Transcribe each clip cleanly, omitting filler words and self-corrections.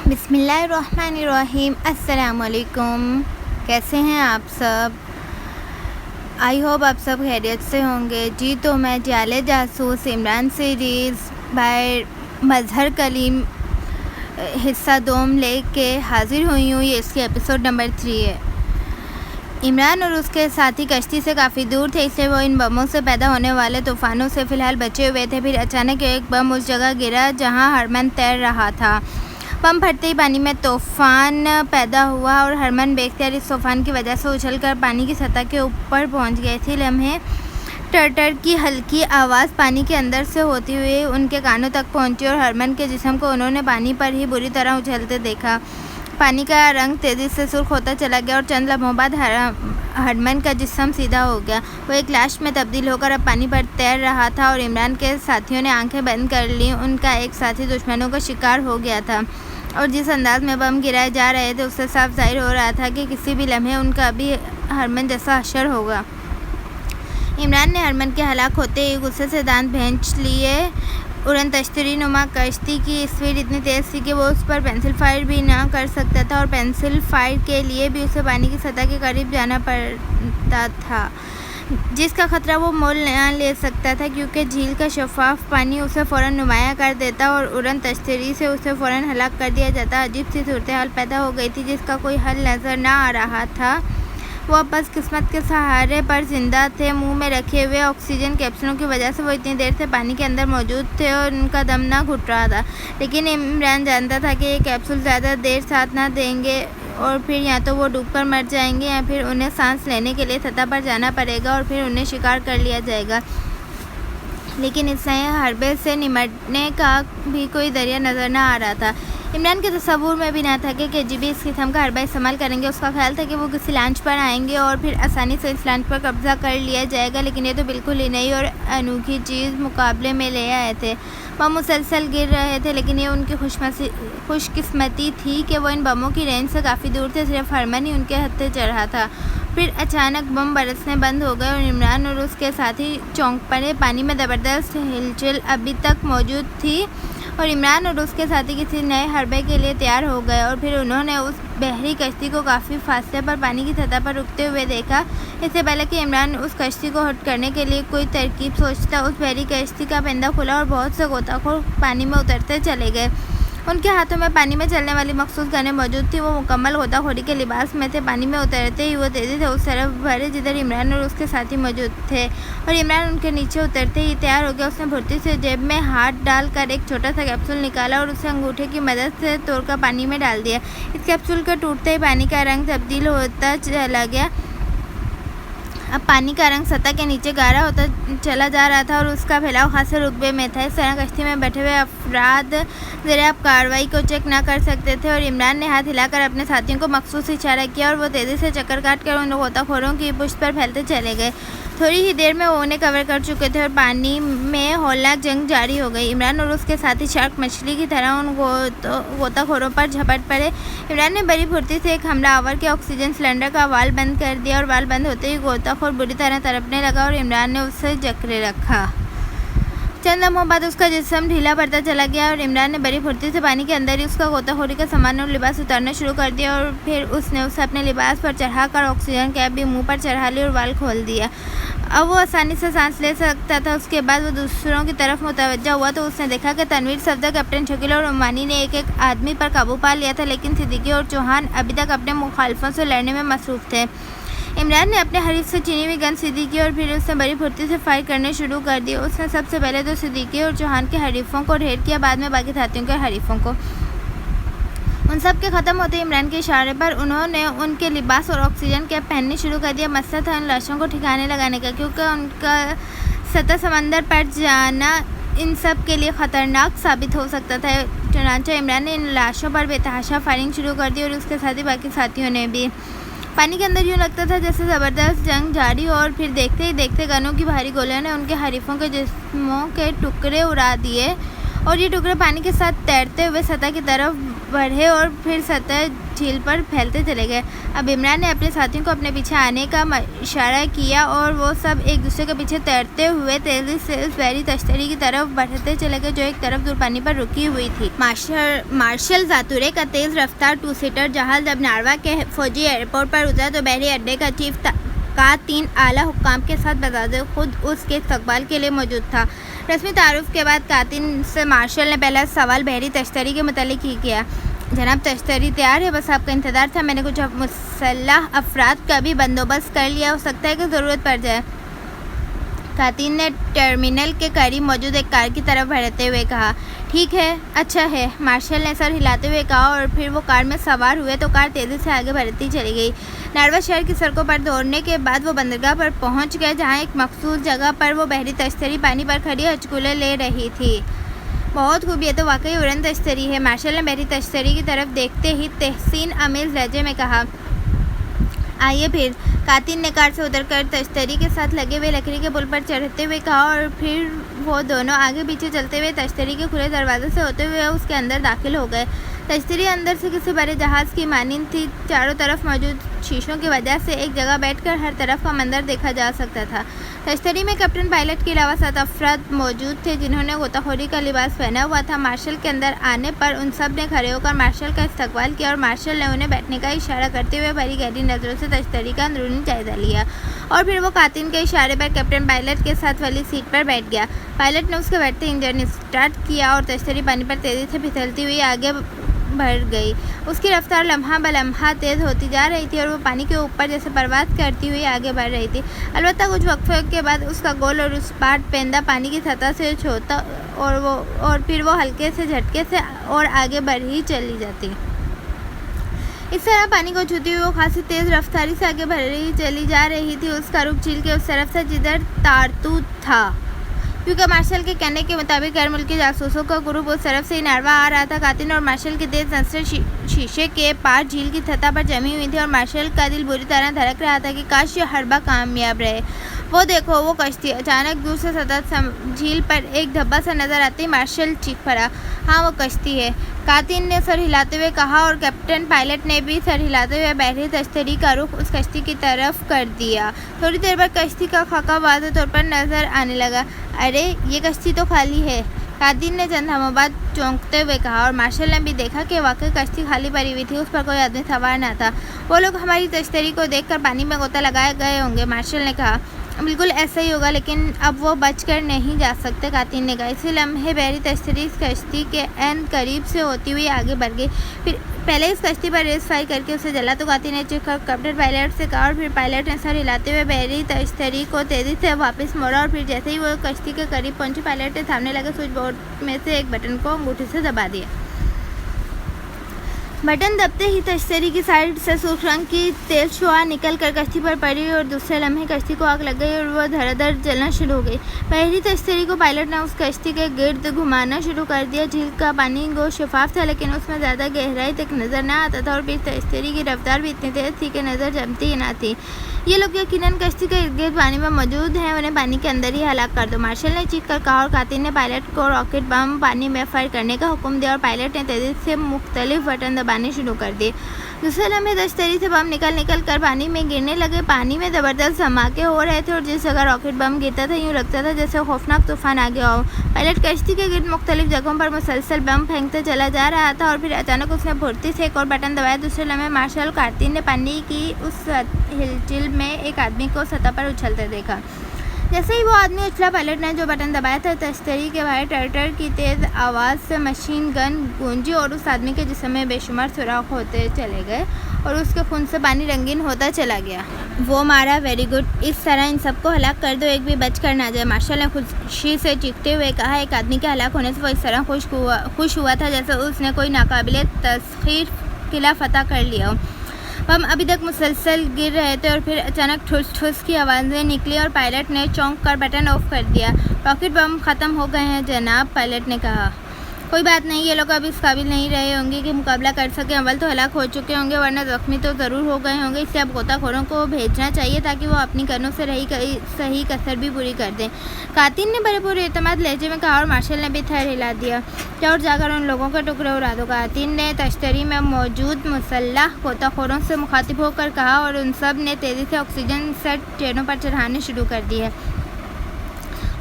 बिस्मिल्लाहिर्रहमानिर्रहीम। अस्सलाम वालेकुम। कैसे हैं आप सब? आई होप आप सब खैरियत से होंगे। जी तो मैं जाले जासूस इमरान सीरीज़ बाय मज़हर कलीम हिस्सा 2 लेके हाज़िर हुई हूँ। ये इसकी एपिसोड नंबर 3 है। इमरान और उसके साथी कश्ती से काफ़ी दूर थे, इसलिए वो इन बमों से पैदा होने वाले तूफ़ानों से फ़िलहाल बचे हुए थे। फिर अचानक एक बम उस जगह गिरा जहाँ हरमन तैर रहा था। बम फटते ही पानी में तूफ़ान पैदा हुआ और हरमन बेख्तियार इस तूफ़ान की वजह से उछलकर पानी की सतह के ऊपर पहुंच गए थे। लम्हे टर की हल्की आवाज़ पानी के अंदर से होती हुई उनके कानों तक पहुंची और हरमन के जिस्म को उन्होंने पानी पर ही बुरी तरह उछलते देखा। पानी का रंग तेज़ी से सुर्ख होता चला गया और चंद लम्हों बाद हरमन का जिस्म सीधा हो गया। वो एक लाश में तब्दील होकर अब पानी पर तैर रहा था और इमरान के साथियों ने आंखें बंद कर लीं। उनका एक साथी दुश्मनों का शिकार हो गया था और जिस अंदाज में बम गिराए जा रहे थे उससे साफ जाहिर हो रहा था कि किसी भी लम्हे उनका भी हरमन जैसा हशर होगा। इमरान ने हरमन के हलाक होते ही गुस्से से दांत भैंच लिए। उड़न तश्तरी नुमा कश्ती की स्पीड इतनी तेज़ थी कि वो उस पर पेंसिल फायर भी ना कर सकता था और पेंसिल फायर के लिए भी उसे पानी की सतह के करीब जाना पड़ता था, जिसका खतरा वो मोल न ले सकता था क्योंकि झील का शफाफ पानी उसे फ़ौरन नुमाया कर देता और उड़न तश्तरी से उसे फ़ौरन हलाक कर दिया जाता। अजीब सी सूरत हाल पैदा हो गई थी जिसका कोई हल नज़र ना आ रहा था। वो बस किस्मत के सहारे पर जिंदा थे। मुंह में रखे हुए ऑक्सीजन कैप्सूलों की वजह से वो इतनी देर से पानी के अंदर मौजूद थे और उनका दम ना घुट रहा था। लेकिन इमरान जानता था कि ये कैप्सूल ज़्यादा देर साथ ना देंगे और फिर या तो वो डूबकर मर जाएंगे या फिर उन्हें सांस लेने के लिए सतह पर जाना पड़ेगा और फिर उन्हें शिकार कर लिया जाएगा। लेकिन इस नए हरबे से निमटने का भी कोई दरिया नज़र ना आ रहा था। इमरान के तस्वुर में भी ना था कि KGB इस किस्म का हरबा इस्तेमाल करेंगे। उसका ख्याल था कि वो किसी लॉन्च पर आएंगे और फिर आसानी से इस लॉन्च पर कब्जा कर लिया जाएगा। लेकिन ये तो बिल्कुल ही नई और अनोखी चीज़ मुकाबले में ले आए थे। बम मुसलसल गिर रहे थे लेकिन ये उनकी खुशकिस्मती थी कि वो इन बमों की रेंज से काफ़ी दूर थे। सिर्फ हरमन ही उनके हत्थे चढ़ रहा था। फिर अचानक बम बरसने बंद हो गए और इमरान और उसके साथी चौंक पड़े। पानी में ज़बरदस्त हिलचल अभी तक मौजूद थी और इमरान और उसके साथी किसी नए हरबे के लिए तैयार हो गए और फिर उन्होंने उस बहरी कश्ती को काफ़ी फासले पर पानी की सतह पर रुकते हुए देखा। इससे पहले कि इमरान उस कश्ती को हट करने के लिए कोई तरकीब सोचता, उस बहरी कश्ती का पेंदा खुला और बहुत से गोताखोर पानी में उतरते चले गए। उनके हाथों में पानी में चलने वाली मखसूस गनें मौजूद थी। वो मुकम्मल गोताखोरी के लिबास में थे। पानी में उतरते ही वो तेज़ी से उस तरफ बढ़े जिधर इमरान और उसके साथी मौजूद थे और इमरान उनके नीचे उतरते ही तैयार हो गया। उसने फुर्ती से जेब में हाथ डालकर एक छोटा सा कैप्सूल निकाला और उसे अंगूठे की मदद से तोड़कर पानी में डाल दिया। इस कैप्सूल के टूटते ही पानी का रंग तब्दील होता चला गया। अब पानी का रंग सतह के नीचे गाढ़ा होता चला जा रहा था और उसका फैलाव खासे रुकबे में था। इस तरह कश्ती में बैठे हुए अफराद ज़रा अब कार्रवाई को चेक ना कर सकते थे और इमरान ने हाथ हिलाकर अपने साथियों को मखसूस इशारा किया और वो तेज़ी से चक्कर काट कर उन गोताखोरों की पुष्ट पर फैलते चले गए। थोड़ी ही देर में वो उन्हें कवर कर चुके थे और पानी में हौलनाक जंग जारी हो गई। इमरान और उसके साथी शार्क मछली की तरह उन गोताखोरों पर झपट पड़े। इमरान ने बड़ी फुर्ती से एक हमलावर के ऑक्सीजन सिलेंडर का वाल्व बंद कर दिया और वाल्व बंद होते ही गोताखोर बुरी तरह तड़पने लगा और इमरान ने उससे जकड़े रखा। चंद लम्हों बाद उसका जिस्म ढीला पड़ता चला गया और इमरान ने बड़ी फुर्ती से पानी के अंदर ही उसका गोताखोरी का सामान और लिबास उतारना शुरू कर दिया और फिर उसने उसे अपने लिबास पर चढ़ाकर ऑक्सीजन कैप भी मुंह पर चढ़ा ली और वाल्व खोल दिया। अब वो आसानी से सांस ले सकता था। उसके बाद वो दूसरों की तरफ मुतवज्जा हुआ तो उसने देखा कि तनवीर सफदर, कैप्टन शकील और उमानी ने एक एक आदमी पर काबू पा लिया था, लेकिन सिद्दीकी और चौहान अभी तक अपने मुखालिफों से लड़ने में मसरूफ़ थे। इमरान ने अपने हरीफ से चीनी हुई गन सिद्दीकी और फिर उसने बड़ी फुर्ती से फायर करने शुरू कर दिए। उसने सबसे पहले तो सिद्दीकी और चौहान के हरीफों को ढेर किया, बाद में बाकी साथियों के हरीफों को। उन सब के ख़त्म होते इमरान के इशारे पर उन्होंने उनके लिबास और ऑक्सीजन कैप पहनने शुरू कर दिया। मसला था उन लाशों को ठिकाने लगाने का, क्योंकि उनका सतह समंदर पर जाना इन सब के लिए ख़तरनाक साबित हो सकता था। चुनांचे इमरान ने इन लाशों पर बेतहाशा फायरिंग शुरू कर दी और उसके साथ ही बाकी साथियों ने भी। पानी के अंदर यूँ लगता था जैसे ज़बरदस्त जंग जारी हो और फिर देखते ही देखते गनों की भारी गोलियों ने उनके हरीफों के जिस्मों के टुकड़े उड़ा दिए और ये टुकड़े पानी के साथ तैरते हुए सतह की तरफ बढ़े और फिर सतह झील पर फैलते चले गए। अब इमरान ने अपने साथियों को अपने पीछे आने का इशारा किया और वो सब एक दूसरे के पीछे तैरते हुए तेजी से उस बहरी तश्तरी की तरफ बढ़ते चले गए जो एक तरफ दूर पानी पर रुकी हुई थी। मार्शल जातुरे का तेज रफ्तार 2 सीटर जहाज जब नारवा के फौजी एयरपोर्ट पर उतरा तो बहरी अड्डे का चीफ का 3 आला हुक्काम के साथ बजाते खुद उसके इस्तकबाल के लिए मौजूद था। रस्मी तारुफ के बाद कातिन से मार्शल ने पहला सवाल बहरी तश्तरी के मुतालिक ही किया। जनाब, तश्तरी तैयार है, बस आपका इंतज़ार था। मैंने कुछ मुसल्लह अफराद का भी बंदोबस्त कर लिया, हो सकता है कि ज़रूरत पड़ जाए। कातिन ने टर्मिनल के करीब मौजूद एक कार की तरफ बढ़ते हुए कहा। ठीक है, अच्छा है, मार्शल ने सर हिलाते हुए कहा और फिर वो कार में सवार हुए तो कार तेज़ी से आगे बढ़ती चली गई। नारवा शहर की सड़कों पर दौड़ने के बाद वो बंदरगाह पर पहुंच गए जहां एक मखसूस जगह पर वो बहरी तश्तरी पानी पर खड़ी हचकुले ले रही थी। बहुत खूब, ये तो वाकई उड़न तश्तरी है। मार्शल ने बहरी तश्तरी की तरफ देखते ही तहसीन अमीज़ लहजे में कहा। आइए फिर। कातिन ने कार से उतरकर तश्तरी के साथ लगे हुए लकड़ी के पुल पर चढ़ते हुए कहा और फिर वो दोनों आगे पीछे चलते हुए तश्तरी के खुले दरवाजे से होते हुए उसके अंदर दाखिल हो गए। तश्तरी अंदर से किसी बड़े जहाज़ की मानिंद थी। चारों तरफ मौजूद शीशों की वजह से एक जगह बैठकर हर तरफ का मंजर देखा जा सकता था। तश्तरी में कैप्टन पायलट के अलावा 7 अफराद मौजूद थे जिन्होंने गोताखोरी का लिबास पहना हुआ था। मार्शल के अंदर आने पर उन सब ने खड़े होकर मार्शल का इस्तकबाल किया और मार्शल ने उन्हें बैठने का इशारा करते हुए बड़ी गहरी नज़रों से तश्तरी का अंदरूनी जायजा लिया और फिर वो कातिन के इशारे पर कैप्टन पायलट के साथ वाली सीट पर बैठ गया। पायलट ने उसके बैठते इंजन स्टार्ट किया और तश्तरी पानी पर तेज़ी से फिसलती हुई आगे बढ़ गई। उसकी रफ्तार लम्हा ब लम्हा तेज़ होती जा रही थी और वो पानी के ऊपर जैसे परवाज़ करती हुई आगे बढ़ रही थी। अलबत्ता कुछ वक्फे के बाद उसका गोल और उस पाट पेंदा पानी की सतह से छोटा और फिर वो हल्के से झटके से और आगे बढ़ ही चली जाती। इस तरह पानी को छूती हुई वो खासी तेज़ रफ्तारी से आगे बढ़ रही चली जा रही थी। उसका रुख झील के उस तरफ से जिधर तारतूत था, क्योंकि मार्शल के कहने के मुताबिक गैर मुल्की जासूसों का ग्रुप उस तरफ से ही नारवा आ रहा था। कातिन और मार्शल की तेज नजरें शीशे के पार झील की सतह पर जमी हुई थी और मार्शल का दिल बुरी तरह धड़क रहा था कि काश ये हरबा कामयाब रहे। वो देखो, वो कश्ती। अचानक दूर से सतह झील पर एक धब्बा सा नजर आते ही मार्शल चीख पड़ा। हाँ, वो कश्ती है, कातिन ने सर हिलाते हुए कहा और कैप्टन पायलट ने भी सर हिलाते हुए बहरी तश्तरी का रुख उस कश्ती की तरफ कर दिया। थोड़ी देर बाद कश्ती का खाका वाज़ेह तौर पर नजर आने लगा। अरे, ये कश्ती तो खाली है, कातिन ने चंद हमों बाद चौंकते हुए कहा और मार्शल ने भी देखा कि वाकई कश्ती खाली पड़ी हुई थी, उस पर कोई आदमी सवार न था। वो लोग हमारी तश्तरी को देखकर पानी में गोता लगाए गए होंगे, मार्शल ने कहा। बिल्कुल ऐसा ही होगा, लेकिन अब वो बचकर नहीं जा सकते, कातिन ने कहा। इसी लम्हे बहरी तश्तरी इस कश्ती के एन करीब से होती हुई आगे बढ़ गई। फिर पहले इस कश्ती पर रेस फायर करके उसे जला तो कातिन ने चीखकर कैप्टन पायलट से कहा और फिर पायलट ने सर हिलाते हुए बहरी तश्तरी को तेज़ी से वापस मोड़ा और फिर जैसे ही वो कश्ती के करीब पहुंची पायलट ने सामने लगे स्विच बोर्ड में से एक बटन को अंगूठे से दबा दिया। बटन दबते ही तश्तरी की साइड से सुर्ख रंग की तेज शुआ निकल कर कश्ती पर पड़ी और दूसरे लम्हे कश्ती को आग लग गई और वह धड़ाधड़ जलना शुरू हो गई। बहरी तश्तरी को पायलट ने उस कश्ती के गिर्द घुमाना शुरू कर दिया। झील का पानी गो शफाफ था, लेकिन उसमें ज़्यादा गहराई तक नज़र न आता था और फिर तश्तरी की रफ्तार भी इतनी तेज़ थी कि नज़र जमती ही ना थी। ये लोग यकीनन कश्ती के इर्द गिर्द पानी में मौजूद हैं, उन्हें पानी के अंदर ही हलाक कर दो, मार्शल ने चीख कर कहा और कातिन ने पायलट को रॉकेट बम पानी में फायर करने का हुक्म दिया और पायलट ने तेज़ी से मुख्तलिफ बटन दबाने शुरू कर दिए। दूसरे लम्हे तश्तरी से बम निकल कर पानी में गिरने लगे। पानी में ज़बरदस्त धमाके हो रहे थे और जिस जगह रॉकेट बम गिरता था यूँ लगता था जैसे खौफनाक तूफान आ गया हो। पायलट कश्ती के गिर्द मुख्तलिफ जगहों पर मुसलसल बम फेंकते चला जा रहा था और फिर अचानक उसने फुर्ती से एक और बटन दबाया। दूसरे लम्हे मार्शल कातिन ने पानी की उस हिलचिल में एक आदमी को सतह पर उछलते देखा। जैसे ही वो आदमी उछला, पायलट ने जो बटन दबाया था, तश्तरी के बाहर टर्टर की तेज़ आवाज़ से मशीन गन गूंजी और उस आदमी के जिस्म में बेशुमार सुराख होते चले गए और उसके खून से पानी रंगीन होता चला गया। वो मारा, वेरी गुड, इस तरह इन सबको हलाक कर दो, एक भी बच कर ना जाए, मार्शल ने खुशी से चीखते हुए कहा। एक आदमी के हलाक होने से वो इस तरह खुश हुआ था जैसे उसने कोई नाकाबिले तस्खीर किला फतह कर लिया हो। बम अभी तक मुसलसल गिर रहे थे और फिर अचानक ठुस ठुस की आवाज़ें निकली और पायलट ने चौंक कर बटन ऑफ कर दिया। रॉकेट बम ख़त्म हो गए हैं जनाब, पायलट ने कहा। कोई बात नहीं, ये लोग अब इस काबिल नहीं रहे होंगे कि मुकाबला कर सकें। अव्वल तो हलाक हो चुके होंगे, वरना ज़ख्मी तो ज़रूर हो गए होंगे। इसलिए अब गोताखोरों को भेजना चाहिए ताकि वो अपनी गनों से सही कसर भी पूरी कर दें। कातिल ने बड़े पूरे एतमाद लहजे में कहा और मार्शल ने भी थर हिला दिया, क्या और जाकर उन लोगों के टुकड़े उड़ा दो। कातिल ने तश्तरी में मौजूद मुसल्लह गोताखोरों से मुखातिब होकर कहा और उन सब ने तेज़ी से ऑक्सीजन सेट ट्रेनों पर चढ़ाने शुरू कर दिए।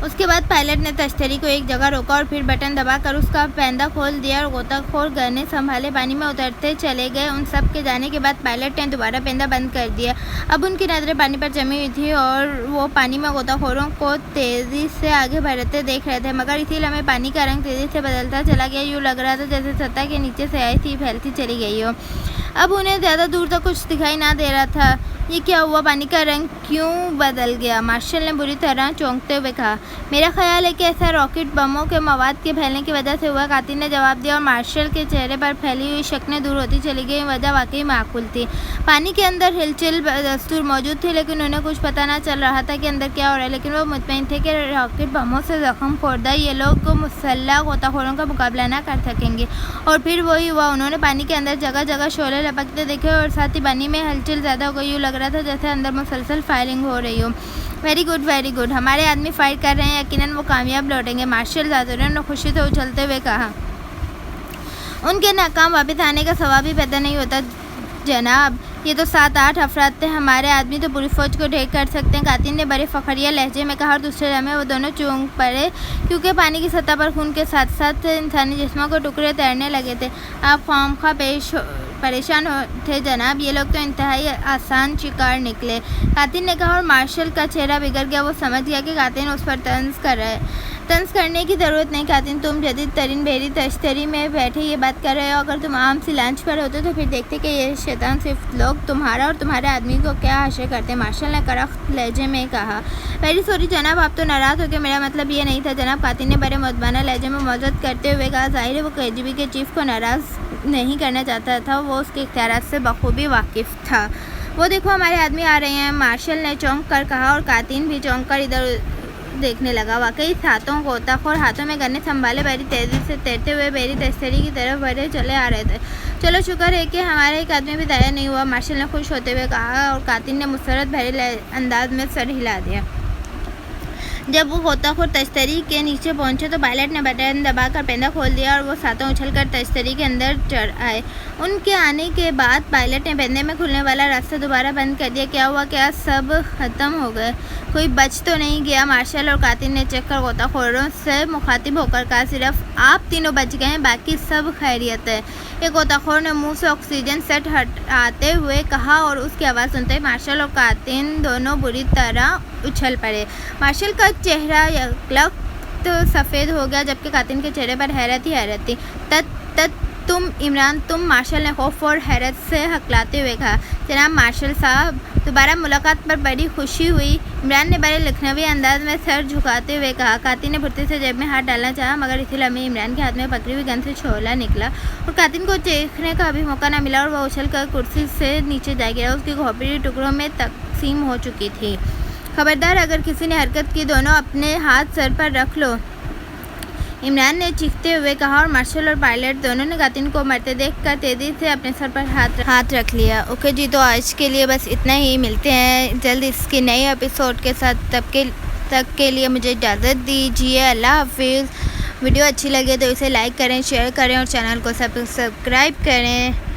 उसके बाद पायलट ने तश्तरी को एक जगह रोका और फिर बटन दबाकर उसका पैंदा खोल दिया और गोताखोर गने संभाले पानी में उतरते चले गए। उन सब के जाने के बाद पायलट ने दोबारा पैंदा बंद कर दिया। अब उनकी नज़रें पानी पर जमी हुई थी और वो पानी में गोताखोरों को तेज़ी से आगे बढ़ते देख रहे थे, मगर इसी लम्हे पानी का रंग तेज़ी से बदलता चला गया। यूँ लग रहा था जैसे सतह के नीचे से आई थी फैलती चली गई हो। अब उन्हें ज़्यादा दूर तक कुछ दिखाई ना दे रहा था। ये क्या हुआ, पानी का रंग क्यों बदल गया? मार्शल ने बुरी तरह चौंकते हुए कहा, मेरा ख्याल है कि ऐसा रॉकेट बमों के मवाद के फैलने की वजह से हुआ। कातिल ने जवाब दिया और मार्शल के चेहरे पर फैली हुई शक्लें दूर होती चली गई। वजह वाकई माकूल थी। पानी के अंदर हिलचल दस्तूर मौजूद थी, लेकिन उन्हें कुछ पता ना चल रहा था कि अंदर क्या हो रहा है। लेकिन वो मुतमईन थे कि रॉकेट बमों से जख्म खोरदा ये लोग मुसल्लह गोताखोरों का मुकाबला ना कर सकेंगे। और फिर वही हुआ, उन्होंने पानी के अंदर जगह जगह शोले लपकते देखे और साथ ही पानी में हलचल ज़्यादा हो गई। यूँ लग रहा था जैसे अंदर मुसलसल फायरिंग हो रही हो। वेरी गुड, हमारे आदमी फाइट कर रहे हैं, यकीनन वो कामयाब लौटेंगे, मार्शल जादूगर ने खुशी से उछलते हुए कहा। उनके नाकाम वापस आने का सवाब भी पैदा नहीं होता जनाब, ये तो 7-8 अफराद थे, हमारे आदमी तो पूरी फौज को ढेर कर सकते हैं। कातिल ने बड़े फखरिया लहजे में कहा और दूसरे लम्हे वो दोनों चौंक पड़े क्योंकि पानी की सतह पर खून के साथ साथ इंसानी जिस्मों के टुकड़े तैरने लगे थे। आप खामखा परेशान थे जनाब, ये लोग तो इंतहाई आसान शिकार निकले, कातिल ने कहा और मार्शल का चेहरा बिगड़ गया। वो समझ गया कि कातिल उस पर तंज कर रहा है। तंज करने की ज़रूरत नहीं कातिल, तुम जदीद तरीन बेरी तश्तरी में बैठे ये बात कर रहे हो। अगर तुम आम सी लंच पर होते तो फिर देखते कि ये शैतान सिर्फ लोग तुम्हारा और तुम्हारे आदमी को क्या हासिल करते। मार्शल ने कड़क लहजे में कहा। वेरी सॉरी जनाब, आप तो नाराज़ हो गए, मेरा मतलब ये नहीं था जनाब, कातिल ने बड़े मुदबाना लहजे में मौजूद करते हुए कहा। ज़ाहिर है वो KGB के चीफ को नाराज़ नहीं करना चाहता था, वो उसके इख्तियारात से बखूबी वाकिफ़ था। वो देखो हमारे आदमी आ रहे हैं, मार्शल ने चौंक कर कहा और कातिल भी चौंक कर इधर देखने लगा। वाकई सातों गोताखोर हाथों में गन्ने संभाले बैरी तेज़ी से तैरते हुए बेरी तश्तरी की तरफ बढ़े चले आ रहे थे। चलो शुक्र है कि हमारा एक आदमी भी दाया नहीं हुआ, मार्शल ने खुश होते हुए कहा और कातिल ने मुसरत भरे अंदाज में सर हिला दिया। जब वो गोताखोर तश्तरी के नीचे पहुंचे तो पायलट ने बटन दबाकर पैंदा खोल दिया और वो सातों उछलकर तश्तरी के अंदर चढ़ आए। उनके आने के बाद पायलट ने पैंदे में खुलने वाला रास्ता दोबारा बंद कर दिया। क्या हुआ, क्या सब ख़त्म हो गए? कोई बच तो नहीं गया? मार्शल और कातिल ने चक्कर गोताखोरों से मुखातिब होकर कहा। सिर्फ आप तीनों बच गए हैं, बाकी सब खैरियत है, एक गोताखोर ने मुंह से ऑक्सीजन सेट हटाते हुए कहा और उसकी आवाज़ सुनते ही मार्शल और कातिल दोनों बुरी तरह उछल पड़े। मार्शल का चेहरा यकलक तो सफ़ेद हो गया जबकि कातिल के चेहरे पर हैरत ही हैरत थी। तुम इमरान, तुम, मार्शल ने खौफ और हैरत से हकलाते हुए कहा। जनाब मार्शल साहब, दोबारा मुलाकात पर बड़ी खुशी हुई, इमरान ने बड़े लखनवी अंदाज में सर झुकाते हुए कहा। कातिल ने फुर्ती से जेब में हाथ डालना चाहा, मगर इसी लम्हे इमरान के हाथ में पकड़ी हुई गन से छोला निकला और कातिल को देखने का भी मौका न मिला और वह उछल कर कुर्सी से नीचे जा गिरा। उसकी खोपड़ी टुकड़ों में तकसीम हो चुकी थी। खबरदार, अगर किसी ने हरकत की दोनों अपने हाथ सर पर रख लो, इमरान ने चीखते हुए कहा और मार्शल और पायलट दोनों ने कातिल को मरते देखकर तेज़ी से अपने सर पर हाथ रख लिया। ओके जी, तो आज के लिए बस इतना ही, मिलते हैं जल्द इसके नए एपिसोड के साथ। तब के लिए मुझे इजाज़त दीजिए, अल्लाह हाफिज़। वीडियो अच्छी लगे तो इसे लाइक करें, शेयर करें और चैनल को सब्सक्राइब करें।